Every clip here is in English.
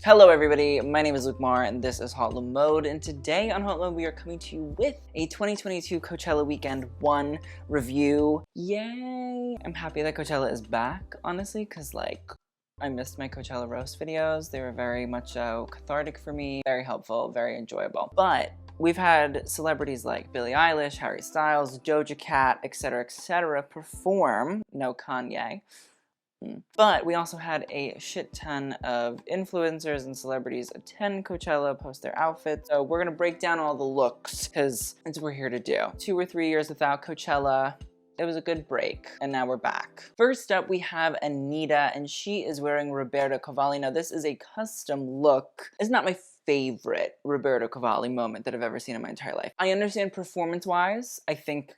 Hello everybody, my name is Luke Marr and this is Hot Load Mode, and today on Hot Load we are coming to you with a 2022 Coachella Weekend 1 review. Yay! I'm happy that Coachella is back, honestly, because I missed my Coachella roast videos. They were very much cathartic for me, very helpful, very enjoyable. But we've had celebrities like Billie Eilish, Harry Styles, Doja Cat, etc. perform, no Kanye. But we also had a shit ton of influencers and celebrities attend Coachella, post their outfits. So we're gonna break down all the looks because that's what we're here to do. 2 or 3 years without Coachella. It was a good break, and now we're back. First up, we have Anitta, and she is wearing Roberto Cavalli. Now, this is a custom look. It's not my favorite Roberto Cavalli moment that I've ever seen in my entire life. I understand performance-wise. I think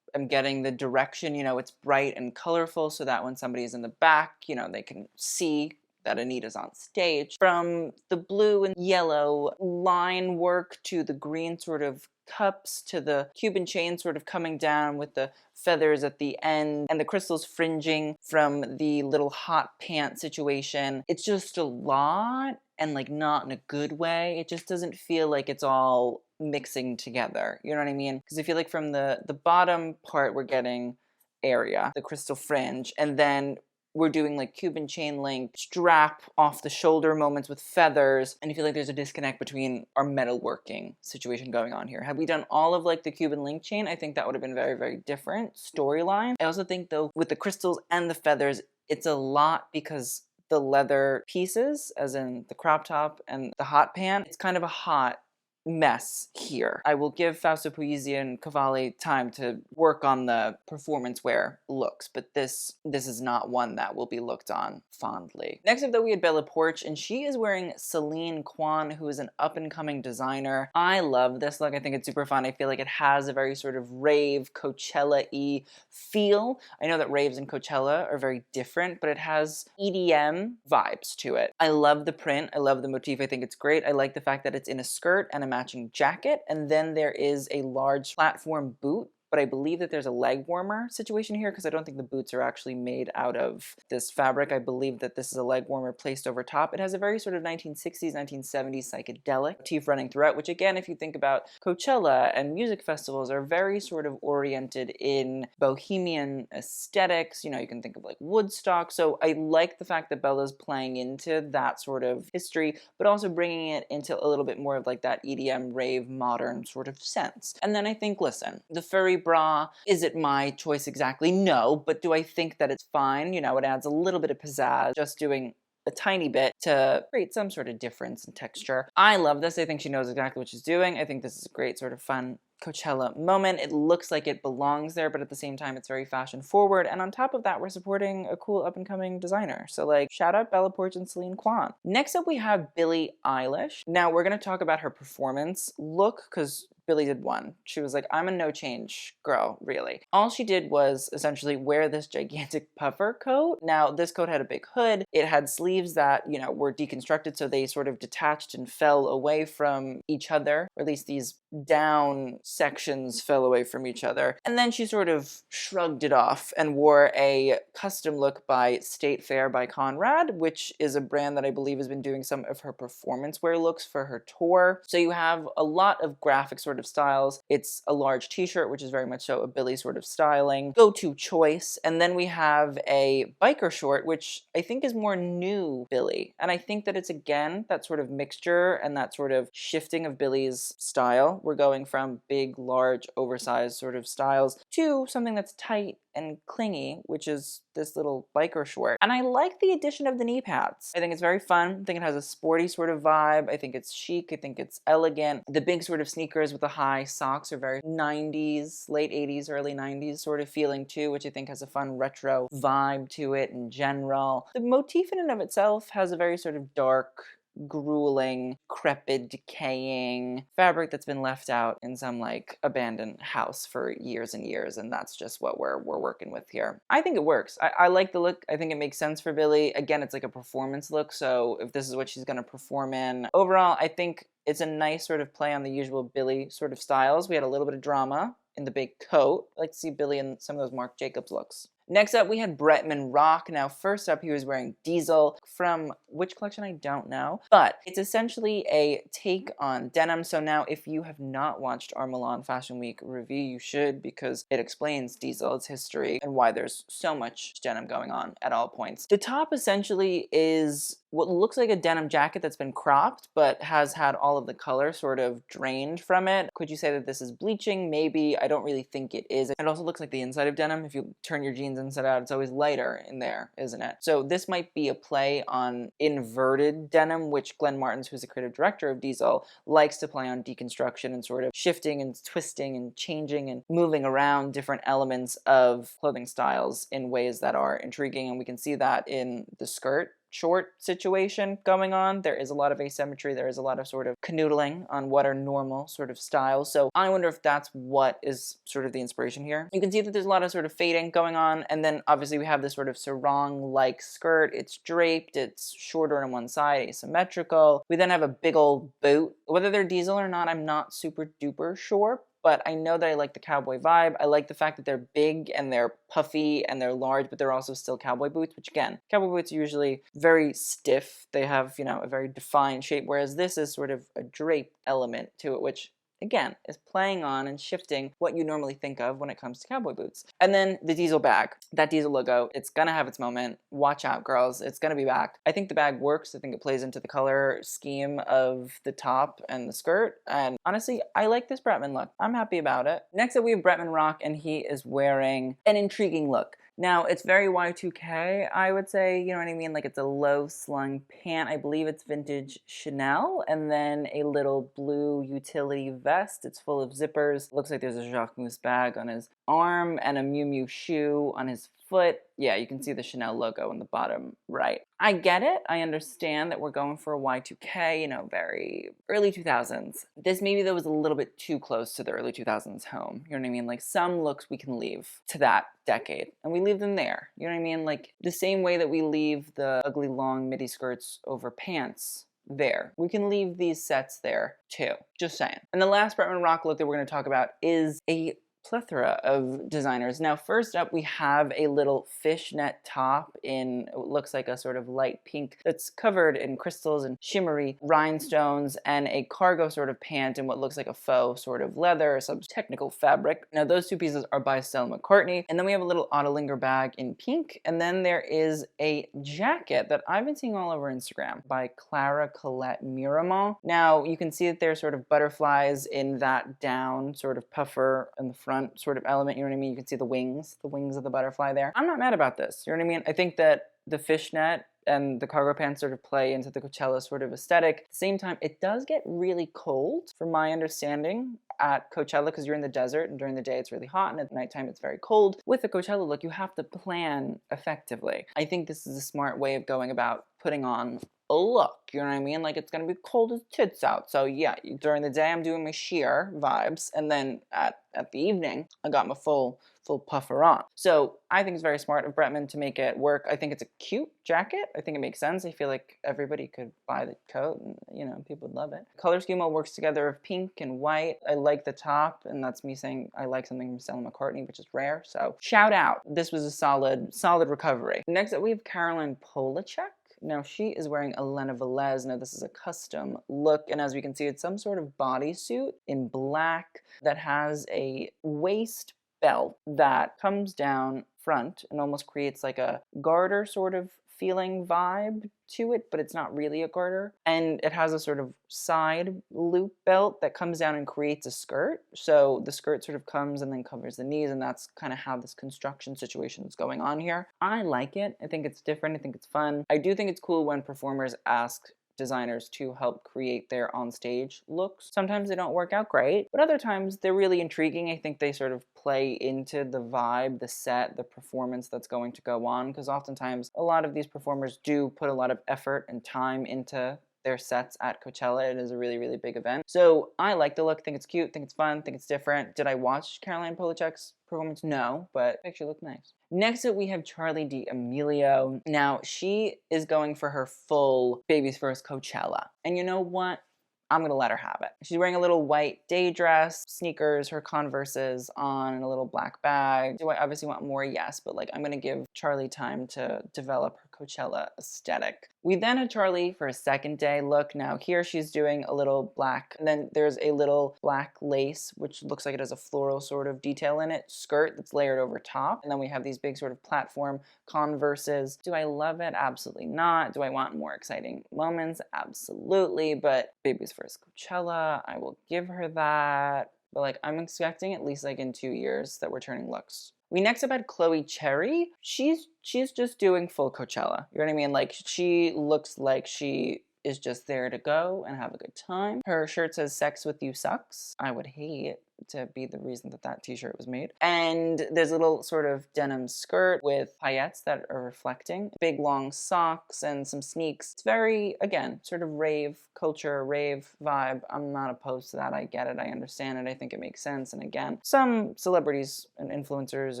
I'm getting the direction, it's bright and colorful so that when somebody's in the back, they can see that Anitta's on stage. From the blue and yellow line work to the green sort of cups to the Cuban chain sort of coming down with the feathers at the end and the crystals fringing from the little hot pant situation. It's just a lot, and not in a good way. It just doesn't feel like it's all mixing together. You know what I mean? Because I feel like from the bottom part we're getting area, the crystal fringe, and then we're doing Cuban chain link strap off the shoulder moments with feathers, and I feel like there's a disconnect between our metalworking situation going on here. Had we done all of the Cuban link chain, I think that would have been very, very different storyline. I also think though with the crystals and the feathers, it's a lot because the leather pieces, as in the crop top and the hot pant, it's kind of a hot mess here. I will give Fausto Puglisi and Cavalli time to work on the performance wear looks, but this is not one that will be looked on fondly. Next up though, we had Poarch, and she is wearing Celine Kwan, who is an up-and-coming designer. I love this look. I think it's super fun. I feel like it has a very sort of rave, Coachella-y feel. I know that raves and Coachella are very different, but it has EDM vibes to it. I love the print. I love the motif. I think it's great. I like the fact that it's in a skirt and a matching jacket, and then there is a large platform boot, but I believe that there's a leg warmer situation here because I don't think the boots are actually made out of this fabric. I believe that this is a leg warmer placed over top. It has a very sort of 1960s, 1970s psychedelic motif running throughout, which again, if you think about Coachella and music festivals, are very sort of oriented in bohemian aesthetics. You can think of Woodstock. So I like the fact that Bella's playing into that sort of history, but also bringing it into a little bit more of that EDM rave modern sort of sense. And then I think, listen, the furry bra, is it my choice exactly? No, but do I think that it's fine? It adds a little bit of pizzazz, just doing a tiny bit to create some sort of difference in texture. I love this. I think she knows exactly what she's doing. I think this is a great sort of fun Coachella moment. It looks like it belongs there, but at the same time, it's very fashion forward. And on top of that, we're supporting a cool up-and-coming designer. So shout out Poarch and Celine Kwan. Next up, we have Billie Eilish. Now, we're going to talk about her performance look because Billie did one. She was like, I'm a no change girl, really. All she did was essentially wear this gigantic puffer coat. Now, this coat had a big hood. It had sleeves that, were deconstructed, so they sort of detached and fell away from each other, or at least these down sections fell away from each other. And then she sort of shrugged it off and wore a custom look by Statefair by Conrad, which is a brand that I believe has been doing some of her performance wear looks for her tour. So you have a lot of graphic sort of styles. It's a large t-shirt, which is very much so a Billie sort of styling go-to choice. And then we have a biker short, which I think is more new Billie. And I think that it's again that sort of mixture and that sort of shifting of Billie's style. We're going from big, large, oversized sort of styles to something that's tight and clingy, which is this little biker short. And I like the addition of the knee pads. I think it's very fun. I think it has a sporty sort of vibe. I think it's chic. I think it's elegant. The big sort of sneakers with the high socks are very 90s, late 80s, early 90s sort of feeling too, which I think has a fun retro vibe to it in general. The motif in and of itself has a very sort of dark, grueling, decrepit, decaying fabric that's been left out in some abandoned house for years and years, and that's just what we're working with here. I think it works. I like the look. I think it makes sense for Billie. Again, it's a performance look, so if this is what she's going to perform in, overall, I think it's a nice sort of play on the usual Billie sort of styles. We had a little bit of drama in the big coat. I like to see Billie in some of those Marc Jacobs looks. Next up, we had Bretman Rock. Now, first up, he was wearing Diesel from which collection I don't know, but it's essentially a take on denim. So now, if you have not watched our Milan Fashion Week review, you should, because it explains Diesel, its history, and why there's so much denim going on at all points. The top essentially is what looks like a denim jacket that's been cropped, but has had all of the color sort of drained from it. Could you say that this is bleaching? Maybe. I don't really think it is. It also looks like the inside of denim. If you turn your jeans inside out, it's always lighter in there, isn't it? So this might be a play on inverted denim, which Glenn Martins, who's the creative director of Diesel, likes to play on deconstruction and sort of shifting and twisting and changing and moving around different elements of clothing styles in ways that are intriguing. And we can see that in the skirt short situation going on. There is a lot of asymmetry. There is a lot of sort of canoodling on what are normal sort of styles. So I wonder if that's what is sort of the inspiration here. You can see that there's a lot of sort of fading going on. And then obviously we have this sort of sarong-like skirt. It's draped. It's shorter on one side, asymmetrical. We then have a big old boot. Whether they're Diesel or not, I'm not super duper sure. But I know that I like the cowboy vibe. I like the fact that they're big and they're puffy and they're large, but they're also still cowboy boots, which again, cowboy boots are usually very stiff. They have, you know, a very defined shape, whereas this is sort of a draped element to it, which again, is playing on and shifting what you normally think of when it comes to cowboy boots. And then the Diesel bag, that Diesel logo, it's gonna have its moment. Watch out, girls, it's gonna be back. I think the bag works. I think it plays into the color scheme of the top and the skirt. And honestly, I like this Bretman look. I'm happy about it. Next up, we have Bretman Rock, and he is wearing an intriguing look. Now, it's very Y2K, I would say, you know what I mean? Like, it's a low-slung pant. I believe it's vintage Chanel, and then a little blue utility vest. It's full of zippers. Looks like there's a Jacquemus bag on his arm and a Miu Miu shoe on his foot. Yeah, you can see the Chanel logo in the bottom right. I get it. I understand that we're going for a Y2K, you know, very early 2000s. This maybe though was a little bit too close to the early 2000s home. You know what I mean? Like, some looks we can leave to that decade, and we leave them there. You know what I mean? Like, the same way that we leave the ugly long midi skirts over pants there. We can leave these sets there too. Just saying. And the last Bretman Rock look that we're going to talk about is a plethora of designers. Now, first up, we have a little fishnet top in what looks like a sort of light pink that's covered in crystals and shimmery rhinestones, and a cargo sort of pant in what looks like a faux sort of leather or some technical fabric. Now, those two pieces are by Stella McCartney. And then we have a little Ottolinger bag in pink. And then there is a jacket that I've been seeing all over Instagram by Clara, Collette, Miramon. Now, you can see that there's sort of butterflies in that down sort of puffer in the front sort of element, you know what I mean? You can see the wings of the butterfly there. I'm not mad about this, you know what I mean? I think that the fishnet and the cargo pants sort of play into the Coachella sort of aesthetic. At the same time, it does get really cold, from my understanding, at Coachella, because you're in the desert, and during the day it's really hot, and at nighttime it's very cold. With the Coachella look, you have to plan effectively. I think this is a smart way of going about putting on a look, you know what I mean? Like, it's gonna be cold as tits out. So yeah, during the day I'm doing my sheer vibes, and then at the evening I got my full puffer on. So I think it's very smart of Bretman to make it work. I think it's a cute jacket. I think it makes sense. I feel like everybody could buy the coat and, you know, people would love it. Color scheme all works together of pink and white. I like the top, and that's me saying I like something from Stella McCartney, which is rare. So shout out. This was a solid recovery. Next up, we have Caroline Polachek. Now, she is wearing Elena Valez. Now, this is a custom look, and as we can see, it's some sort of bodysuit in black that has a waist belt that comes down front and almost creates like a garter sort of feeling vibe to it, but it's not really a garter. And it has a sort of side loop belt that comes down and creates a skirt. So the skirt sort of comes and then covers the knees, and that's kind of how this construction situation is going on here. I like it. I think it's different. I think it's fun. I do think it's cool when performers ask designers to help create their on-stage looks. Sometimes they don't work out great, but other times they're really intriguing. I think they sort of play into the vibe, the set, the performance that's going to go on, because oftentimes a lot of these performers do put a lot of effort and time into their sets at Coachella. It is a really, really big event. So I like the look, think it's cute, think it's fun, think it's different. Did I watch Caroline Polachek's performance? No, but it actually looked nice. Next up, we have Charli D'Amelio. Now, she is going for her full Baby's First Coachella. And you know what? I'm gonna let her have it. She's wearing a little white day dress, sneakers, her Converses on, and a little black bag. Do I obviously want more? Yes, but like I'm gonna give Charli time to develop her Coachella aesthetic. We then had Charli for a second day look. Now here she's doing a little black, and then there's a little black lace, which looks like it has a floral sort of detail in it, skirt that's layered over top. And then we have these big sort of platform Converses. Do I love it? Absolutely not. Do I want more exciting moments? Absolutely. But baby's first Coachella, I will give her that. But like I'm expecting at least like in 2 years that we're turning looks. We next up had Chloe Cherry. She's just doing full Coachella. You know what I mean? Like she looks like she is just there to go and have a good time. Her shirt says "Sex with You Sucks." I would hate to be the reason that that t-shirt was made. And there's a little sort of denim skirt with paillettes that are reflecting, big long socks and some sneaks. It's very, again, sort of rave culture, rave vibe. I'm not opposed to that. I get it. I understand it. I think it makes sense. And again, some celebrities and influencers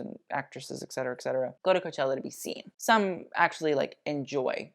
and actresses, etc., go to Coachella to be seen. Some actually like enjoy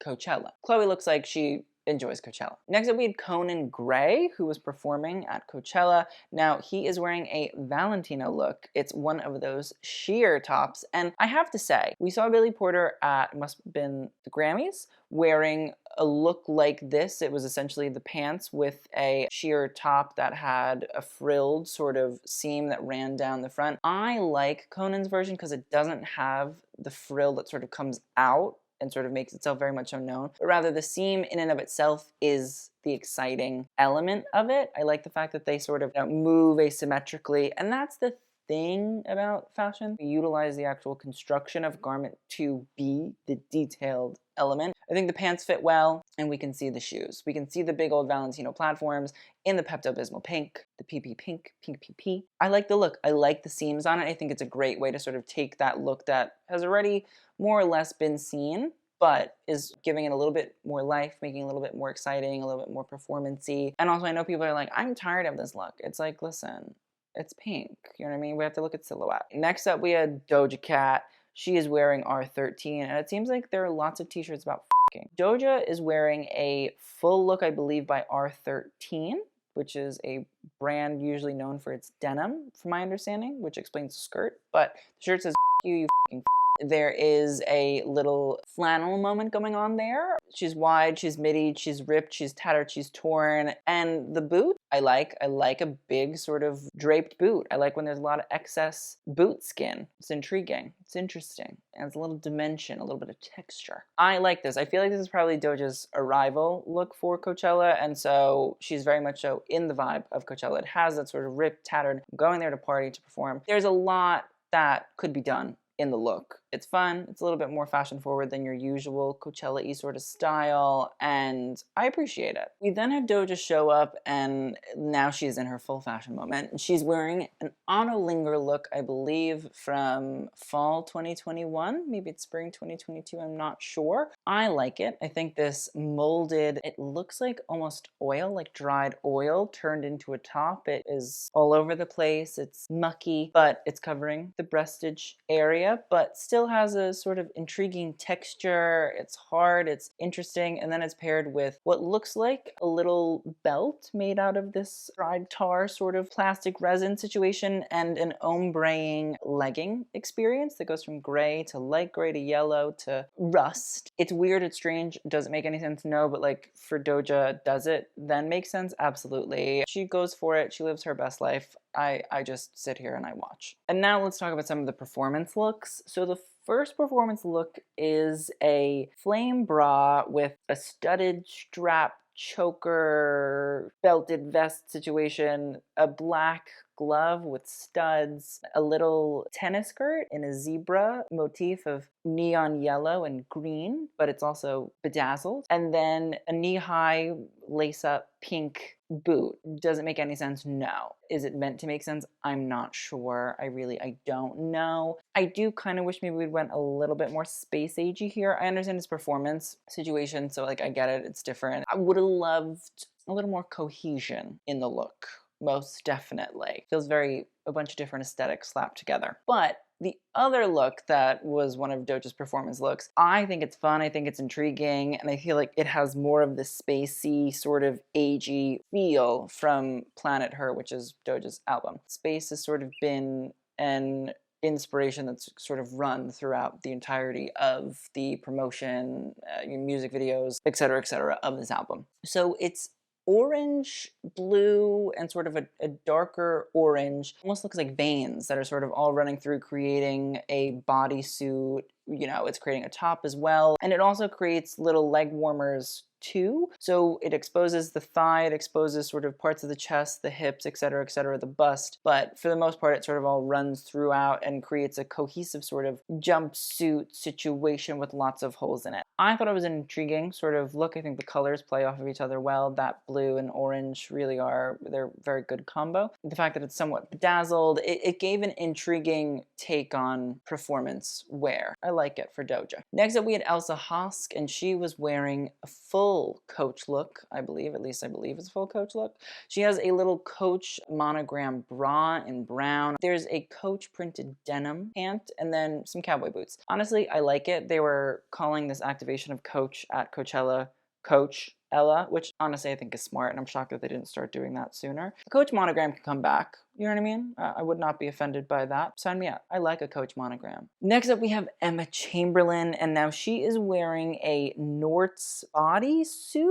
Coachella. Chloe looks like she enjoys Coachella. Next up we had Conan Gray, who was performing at Coachella. Now he is wearing a Valentino look. It's one of those sheer tops, and I have to say, we saw Billy Porter at, must have been the Grammys, wearing a look like this. It was essentially the pants with a sheer top that had a frilled sort of seam that ran down the front. I like Conan's version because it doesn't have the frill that sort of comes out and sort of makes itself very much unknown, but rather the seam in and of itself is the exciting element of it. I like the fact that they sort of move asymmetrically, and that's the thing about fashion. We utilize the actual construction of a garment to be the detailed element. I think the pants fit well, and we can see the shoes. We can see the big old Valentino platforms in the Pepto-Bismol pink, the PP pink PP. I like the look. I like the seams on it. I think it's a great way to sort of take that look that has already more or less been seen, but is giving it a little bit more life, making it a little bit more exciting, a little bit more performance-y. And also I know people are like, I'm tired of this look. It's like, listen, it's pink. You know what I mean? We have to look at silhouette. Next up, we had Doja Cat. She is wearing R13, and it seems like there are lots of t-shirts about f***ing. Doja is wearing a full look, I believe, by R13, which is a brand usually known for its denim, from my understanding, which explains the skirt. But the shirt says, F you f***ing. There is a little flannel moment going on there. She's wide, she's middied, she's ripped, she's tattered, she's torn. And the boot, I like a big sort of draped boot. I like when there's a lot of excess boot skin. It's intriguing, it's interesting. And it's a little dimension, a little bit of texture. I like this. I feel like this is probably Doja's arrival look for Coachella. And so she's very much so in the vibe of Coachella. It has that sort of ripped, tattered, going there to party, to perform. There's a lot that could be done in the look. It's fun, it's a little bit more fashion forward than your usual Coachella-y sort of style, and I appreciate it. We then have Doja show up, and now she's in her full fashion moment. She's wearing an Ottolinger look, I believe, from fall 2021, maybe it's spring 2022, I'm not sure. I like it. I think this molded, it looks like almost oil, like dried oil turned into a top. It is all over the place, it's mucky, but it's covering the breastage area, but still has a sort of intriguing texture. It's hard, it's interesting, and then it's paired with what looks like a little belt made out of this dried tar sort of plastic resin situation and an ombre-ing legging experience that goes from gray to light gray to yellow to rust. It's weird, it's strange, doesn't make any sense, no, but like for Doja, does it then make sense? Absolutely. She goes for it, she lives her best life. I just sit here and I watch. And now let's talk about some of the performance looks. So the first performance look is a flame bra with a studded strap choker belted vest situation, a black glove with studs, a little tennis skirt in a zebra motif of neon yellow and green, but it's also bedazzled, and then a knee-high lace-up pink boot. Does it make any sense? No. Is it meant to make sense? I'm not sure. I don't know. I do kind of wish maybe we went a little bit more space-agey here. I understand it's performance situation, so like I get it, it's different. I would have loved a little more cohesion in the look. Most definitely. Feels very, a bunch of different aesthetics slapped together. But The other look that was one of Doja's performance looks, I think it's fun, I think it's intriguing, and I feel like it has more of the spacey, sort of agey feel from Planet Her, which is Doja's album. Space has sort of been an inspiration that's sort of run throughout the entirety of the promotion, music videos, etc., of this album. So it's orange, blue, and sort of a darker orange. Almost looks like veins that are sort of all running through, creating a bodysuit. You know, it's creating a top as well. And it also creates little leg warmers too. So it exposes the thigh, it exposes sort of parts of the chest, the hips, etc., the bust. But for the most part, it sort of all runs throughout and creates a cohesive sort of jumpsuit situation with lots of holes in it. I thought it was an intriguing sort of look. I think the colors play off of each other well. That blue and orange really they're very good combo. The fact that it's somewhat bedazzled, it gave an intriguing take on performance wear. I like it for Doja. Next up, we had Elsa Hosk, and she was wearing a full Coach look, I believe. At least I believe it's a full Coach look. She has a little Coach monogram bra in brown. There's a Coach printed denim pant, and then some cowboy boots. Honestly, I like it. They were calling this activation of Coach at Coachella Coachella, which honestly I think is smart, and I'm shocked that they didn't start doing that sooner. The Coach monogram can come back. You know what I mean? I would not be offended by that. Sign me up. I like a Coach monogram. Next up, we have Emma Chamberlain, and now she is wearing a Nort's bodysuit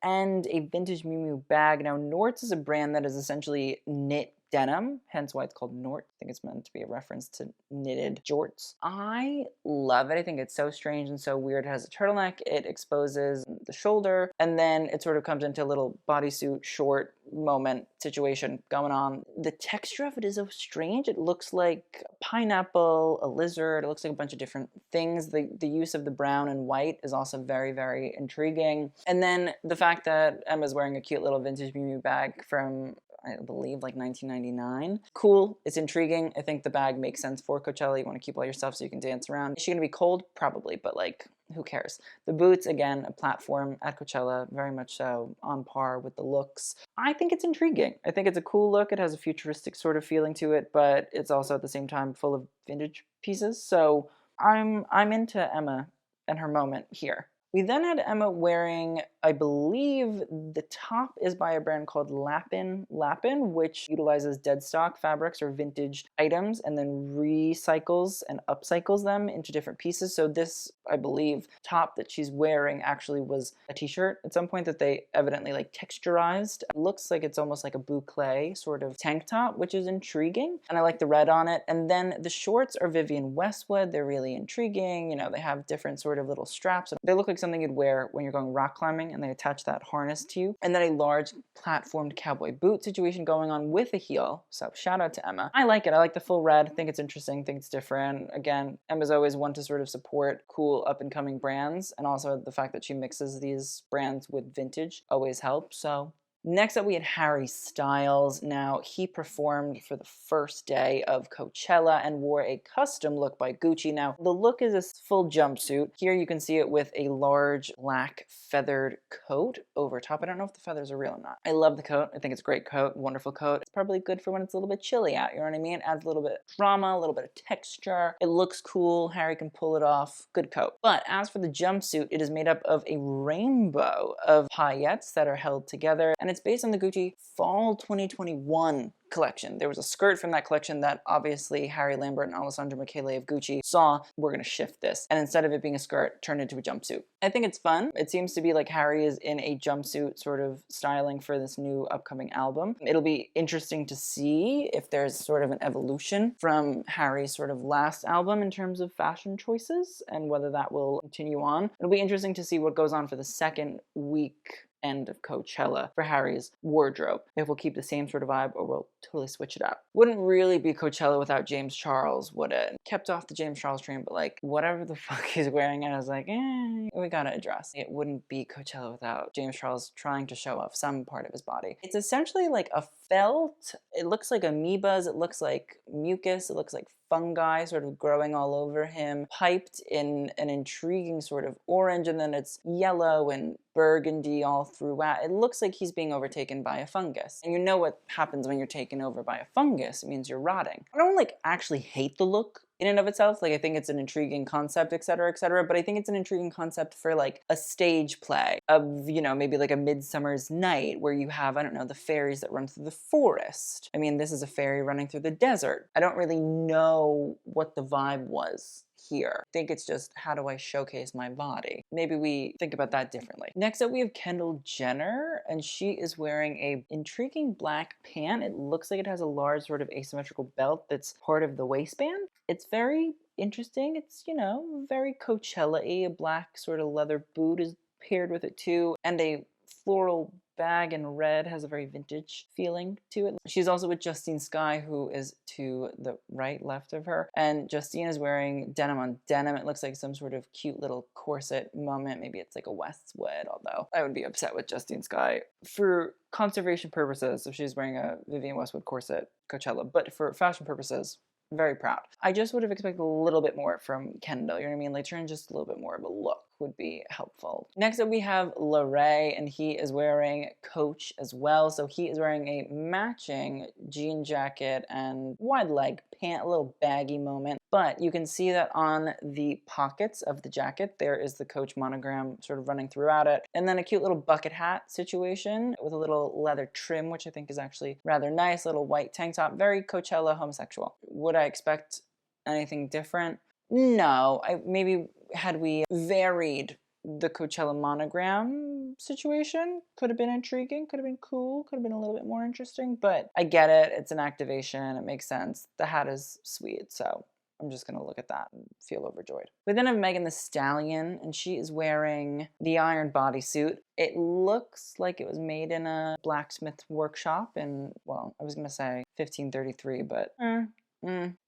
and a vintage Miu Miu bag. Now, Nort's is a brand that is essentially knit denim, hence why it's called Nort. I think it's meant to be a reference to knitted jorts. I love it. I think it's so strange and so weird. It has a turtleneck, it exposes the shoulder, and then it sort of comes into a little bodysuit short moment situation going on. The texture of it is so strange. It looks like a pineapple, a lizard, it looks like a bunch of different things. The use of the brown and white is also very, very intriguing. And then the fact that Emma's wearing a cute little vintage Miu Miu bag from, I believe, like 1999. Cool. It's intriguing. I think the bag makes sense for Coachella. You want to keep all your stuff so you can dance around. Is she going to be cold? Probably, but like, who cares? The boots, again, a platform at Coachella, very much so on par with the looks. I think it's intriguing. I think it's a cool look. It has a futuristic sort of feeling to it, but it's also at the same time full of vintage pieces. So I'm into Emma and her moment here. We then had Emma wearing, I believe the top is by a brand called Lapin, which utilizes dead stock fabrics or vintage items and then recycles and upcycles them into different pieces. So this, I believe, top that she's wearing actually was a t-shirt at some point that they evidently like texturized. It looks like it's almost like a boucle sort of tank top, which is intriguing. And I like the red on it. And then the shorts are Vivienne Westwood. They're really intriguing. You know, they have different sort of little straps. They look like something you'd wear when you're going rock climbing, and they attach that harness to you. And then a large platformed cowboy boot situation going on with a heel. So shout out to Emma. I like it. I like the full red. I think it's interesting. I think it's different. Again, Emma's always one to sort of support cool up and coming brands, and also the fact that she mixes these brands with vintage always helps. So next up, we had Harry Styles. Now, he performed for the first day of Coachella and wore a custom look by Gucci. Now, the look is a full jumpsuit. Here you can see it with a large black feathered coat over top. I don't know if the feathers are real or not. I love the coat. I think it's a great coat, wonderful coat. It's probably good for when it's a little bit chilly out, you know what I mean? It adds a little bit of drama, a little bit of texture. It looks cool. Harry can pull it off. Good coat. But as for the jumpsuit, it is made up of a rainbow of paillettes that are held together, and it's based on the Gucci Fall 2021 collection. There was a skirt from that collection that obviously Harry Lambert and Alessandro Michele of Gucci saw, we're going to shift this. And instead of it being a skirt, turned into a jumpsuit. I think it's fun. It seems to be like Harry is in a jumpsuit sort of styling for this new upcoming album. It'll be interesting to see if there's sort of an evolution from Harry's sort of last album in terms of fashion choices and whether that will continue on. It'll be interesting to see what goes on for the second week end of Coachella for Harry's wardrobe. If we'll keep the same sort of vibe or we'll totally switch it up. Wouldn't really be Coachella without James Charles, would it? Kept off the James Charles train, but like whatever the fuck he's wearing, I was like, we gotta address. It wouldn't be Coachella without James Charles trying to show off some part of his body. It's essentially like a felt. It looks like amoebas. It looks like mucus. It looks like fungi sort of growing all over him, piped in an intriguing sort of orange, and then it's yellow and burgundy all throughout. It looks like he's being overtaken by a fungus. And you know what happens when you're taken over by a fungus. It means you're rotting. I don't like actually hate the look in and of itself. Like, I think it's an intriguing concept, etc., etc. But I think it's an intriguing concept for like a stage play of, you know, maybe like a Midsummer's Night where you have, I don't know, the fairies that run through the forest. I mean, this is a fairy running through the desert. I don't really know what the vibe was here. I think it's just, how do I showcase my body? Maybe we think about that differently. Next up, we have Kendall Jenner, and she is wearing a intriguing black pant. It looks like it has a large sort of asymmetrical belt that's part of the waistband. It's very interesting. It's, you know, very Coachella-y. A black sort of leather boot is paired with it too, and a floral bag in red has a very vintage feeling to it. She's also with Justine Skye, who is to the left of her, and Justine is wearing denim on denim. It looks like some sort of cute little corset moment. Maybe it's like a Westwood, although I would be upset with Justine Skye for conservation purposes if she's wearing a Vivienne Westwood corset Coachella, but for fashion purposes, very proud. I just would have expected a little bit more from Kendall, you know what I mean? Like, turn just a little bit more of a look would be helpful. Next up, we have Larray, and he is wearing Coach as well. So he is wearing a matching jean jacket and wide leg pant, a little baggy moment. But you can see that on the pockets of the jacket, there is the Coach monogram sort of running throughout it. And then a cute little bucket hat situation with a little leather trim, which I think is actually rather nice. Little white tank top, very Coachella homosexual. Would I expect anything different? No, maybe had we varied the Coachella monogram situation, could have been intriguing, could have been cool, could have been a little bit more interesting, but I get it. It's an activation. It makes sense. The hat is sweet, so I'm just going to look at that and feel overjoyed. We then have Megan Thee Stallion, and she is wearing the iron bodysuit. It looks like it was made in a blacksmith workshop in, well, I was going to say 1533, but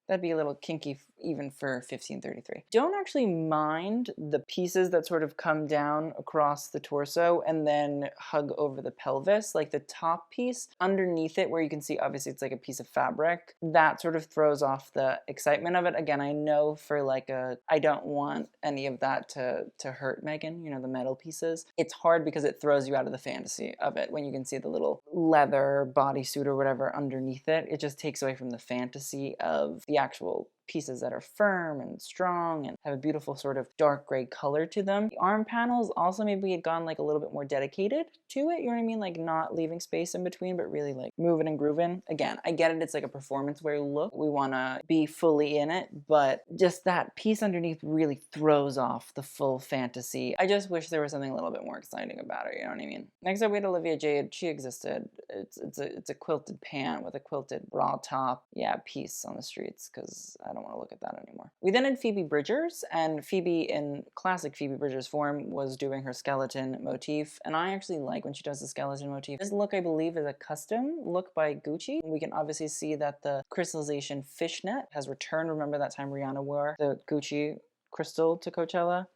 that'd be a little kinky even for 1533. Don't actually mind the pieces that sort of come down across the torso and then hug over the pelvis, like the top piece underneath it where you can see obviously it's like a piece of fabric. That sort of throws off the excitement of it. Again, I know for like I don't want any of that to hurt Megan, you know, the metal pieces. It's hard because it throws you out of the fantasy of it when you can see the little leather bodysuit or whatever underneath it. It just takes away from the fantasy of the actual pieces that are firm and strong and have a beautiful sort of dark gray color to them. The arm panels also maybe had gone like a little bit more dedicated to it, you know what I mean? Like not leaving space in between, but really like moving and grooving. Again, I get it, it's like a performance wear look. We want to be fully in it, but just that piece underneath really throws off the full fantasy. I just wish there was something a little bit more exciting about it, you know what I mean? Next up we had Olivia Jade. She existed. It's a quilted pant with a quilted bra top. Yeah, peace on the streets, because I don't want to look at that anymore. We then had Phoebe Bridgers, and Phoebe in classic Phoebe Bridgers form was doing her skeleton motif, and I actually like when she does the skeleton motif. This look, I believe, is a custom look by Gucci. We can obviously see that the crystallization fishnet has returned. Remember that time Rihanna wore the Gucci crystal to Coachella?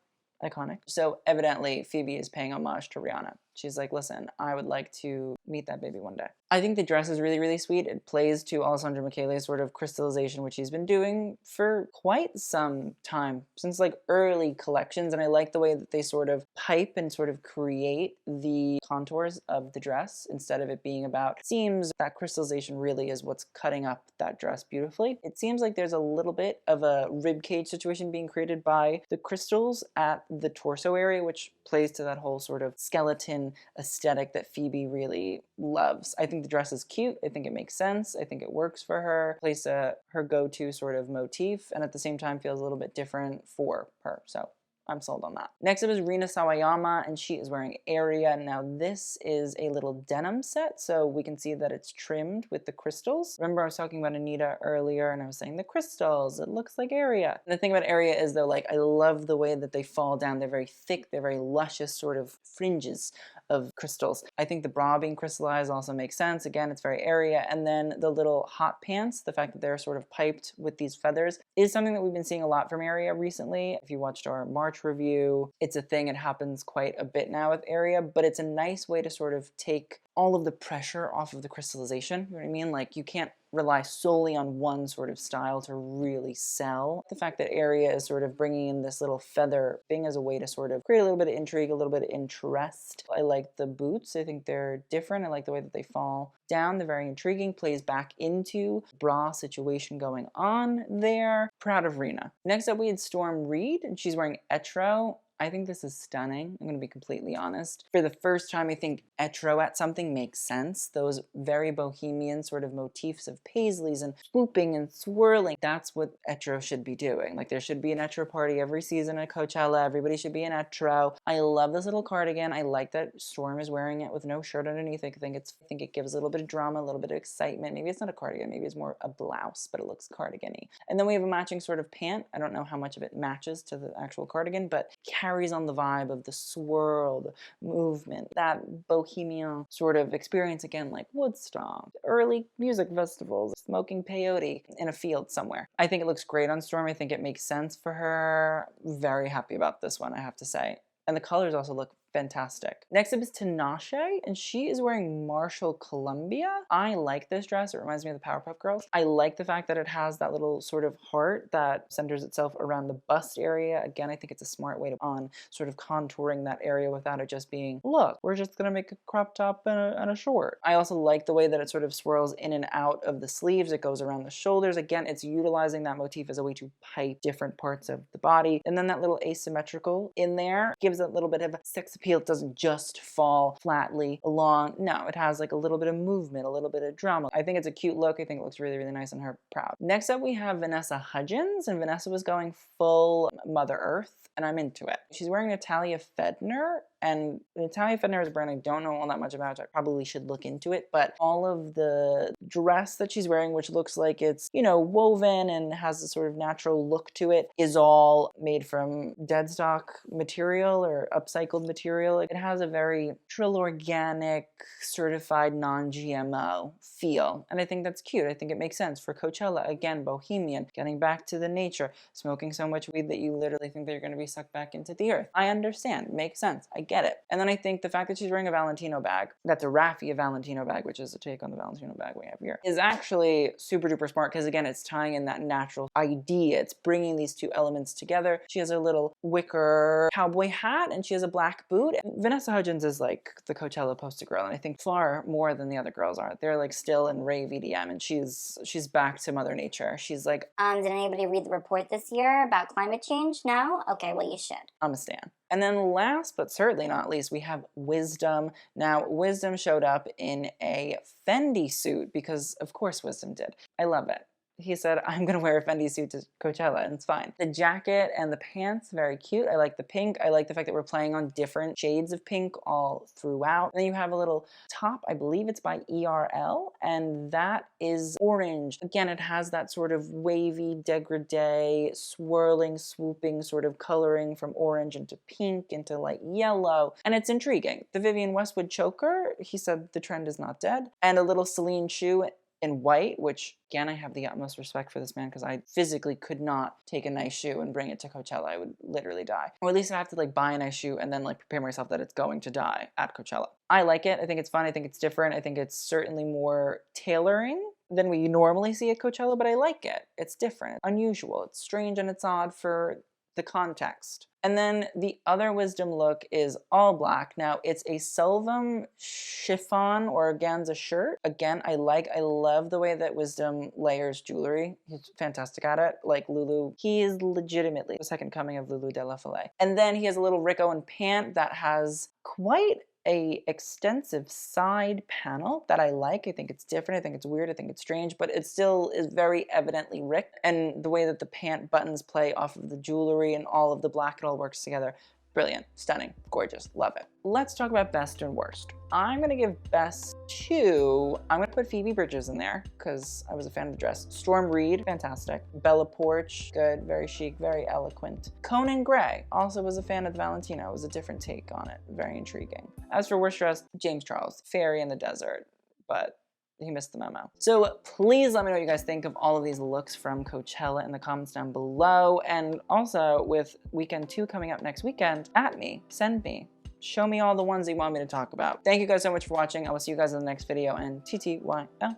Iconic. So evidently Phoebe is paying homage to Rihanna. She's like, listen, I would like to meet that baby one day. I think the dress is really, really sweet. It plays to Alessandro Michele's sort of crystallization, which he's been doing for quite some time, since like early collections. And I like the way that they sort of pipe and sort of create the contours of the dress instead of it being about seams. That crystallization really is what's cutting up that dress beautifully. It seems like there's a little bit of a ribcage situation being created by the crystals at the torso area, which plays to that whole sort of skeleton aesthetic that Phoebe really loves. I think the dress is cute. I think it makes sense. I think it works for her. Plays her go-to sort of motif, and at the same time feels a little bit different for her. So I'm sold on that. Next up is Rina Sawayama, and she is wearing Area. Now this is a little denim set, so we can see that it's trimmed with the crystals. Remember I was talking about Anitta earlier, and I was saying the crystals, it looks like Area. And the thing about Area is though, like, I love the way that they fall down. They're very thick, they're very luscious sort of fringes of crystals. I think the bra being crystallized also makes sense. Again, it's very Area. And then the little hot pants, the fact that they're sort of piped with these feathers, is something that we've been seeing a lot from Area recently. If you watched our March review, it's a thing. It happens quite a bit now with Area, but it's a nice way to sort of take all of the pressure off of the crystallization. You know what I mean? Like, you can't rely solely on one sort of style to really sell. The fact that Area is sort of bringing in this little feather thing as a way to sort of create a little bit of intrigue, a little bit of interest. I like the boots. I think they're different. I like the way that they fall down. They're very intriguing. Plays back into bra situation going on there. Proud of Rina. Next up, we had Storm Reid, and she's wearing Etro. I think this is stunning. I'm going to be completely honest. For the first time, I think Etro at something makes sense. Those very bohemian sort of motifs of paisleys and swooping and swirling. That's what Etro should be doing. Like, there should be an Etro party every season at Coachella. Everybody should be in Etro. I love this little cardigan. I like that Storm is wearing it with no shirt underneath. I think it gives a little bit of drama, a little bit of excitement. Maybe it's not a cardigan. Maybe it's more a blouse, but it looks cardigan-y. And then we have a matching sort of pant. I don't know how much of it matches to the actual cardigan, but carries on the vibe of the swirl, the movement, that bohemian sort of experience again, like Woodstock, early music festivals, smoking peyote in a field somewhere. I think it looks great on Storm. I think it makes sense for her. Very happy about this one, I have to say. And the colors also look fantastic. Next up is Tinashe, and she is wearing Marshall Columbia. I like this dress. It reminds me of the Powerpuff Girls. I like the fact that it has that little sort of heart that centers itself around the bust area. Again, I think it's a smart way on sort of contouring that area without it just being, look, we're just gonna make a crop top and a short. I also like the way that it sort of swirls in and out of the sleeves. It goes around the shoulders. Again, it's utilizing that motif as a way to pipe different parts of the body. And then that little asymmetrical in there gives it a little bit of sex appeal. It doesn't just fall flatly along. No, it has like a little bit of movement, a little bit of drama. I think it's a cute look. I think it looks really, really nice on her. Proud. Next up, we have Vanessa Hudgens, and Vanessa was going full Mother Earth, and I'm into it. She's wearing Natalia Fedner, and Natalia Fedner is a brand I don't know all that much about. I probably should look into it, but all of the dress that she's wearing, which looks like it's, you know, woven and has a sort of natural look to it, is all made from dead stock material or upcycled material. It has a very natural, organic, certified non-GMO feel, and I think that's cute. I think it makes sense for Coachella. Again, bohemian, getting back to the nature, smoking so much weed that you literally think that you're going to be sucked back into the earth. I understand. Makes sense. I get it. And then I think the fact that she's wearing a Valentino bag, that's a Raffia Valentino bag, which is a take on the Valentino bag we have here, is actually super duper smart because, again, it's tying in that natural idea. It's bringing these two elements together. She has a little wicker cowboy hat and she has a black boot. And Vanessa Hudgens is like the Coachella poster girl, and I think far more than the other girls are. They're like still in rave EDM, and she's back to Mother Nature. She's like, did anybody read the report this year about climate change? No? Okay, well, you should. I'm a stan. And then last but certainly not least, we have Wisdom. Now, Wisdom showed up in a Fendi suit because, of course, Wisdom did. I love it. He said, I'm going to wear a Fendi suit to Coachella, and it's fine. The jacket and the pants, very cute. I like the pink. I like the fact that we're playing on different shades of pink all throughout. And then you have a little top, I believe it's by ERL, and that is orange. Again, it has that sort of wavy, dégradé, swirling, swooping sort of coloring from orange into pink into light yellow, and it's intriguing. The Vivienne Westwood choker, he said the trend is not dead, and a little Celine shoe in white, which, again, I have the utmost respect for this man because I physically could not take a nice shoe and bring it to Coachella. I would literally die. Or at least I have to like buy a nice shoe and then like prepare myself that it's going to die at Coachella. I like it. I think it's fun. I think it's different. I think it's certainly more tailoring than we normally see at Coachella, but I like it. It's different, unusual. It's strange and it's odd for the context. And then the other Wisdom look is all black. Now, it's a Selvum chiffon or organza shirt. Again, I love the way that Wisdom layers jewelry. He's fantastic at it. Like Lulu, he is legitimately the second coming of Lulu de la Follette. And then he has a little Rick Owen pant that has quite a extensive side panel that I like. I think it's different. I think it's weird. I think it's strange, but it still is very evidently Rick. And the way that the pant buttons play off of the jewelry and all of the black, it all works together. Brilliant, stunning, gorgeous, love it. Let's talk about best and worst. I'm gonna give best to, I'm gonna put Phoebe Bridgers in there because I was a fan of the dress. Storm Reid, fantastic. Bella Poarch, good, very chic, very eloquent. Conan Gray, also was a fan of the Valentino. It was a different take on it, very intriguing. As for worst dress, James Charles, Fairy in the Desert, but he missed the memo. So please let me know what you guys think of all of these looks from Coachella in the comments down below. And also with weekend 2 coming up next weekend, at me, send me, show me all the ones that you want me to talk about. Thank you guys so much for watching. I will see you guys in the next video, and TTYL.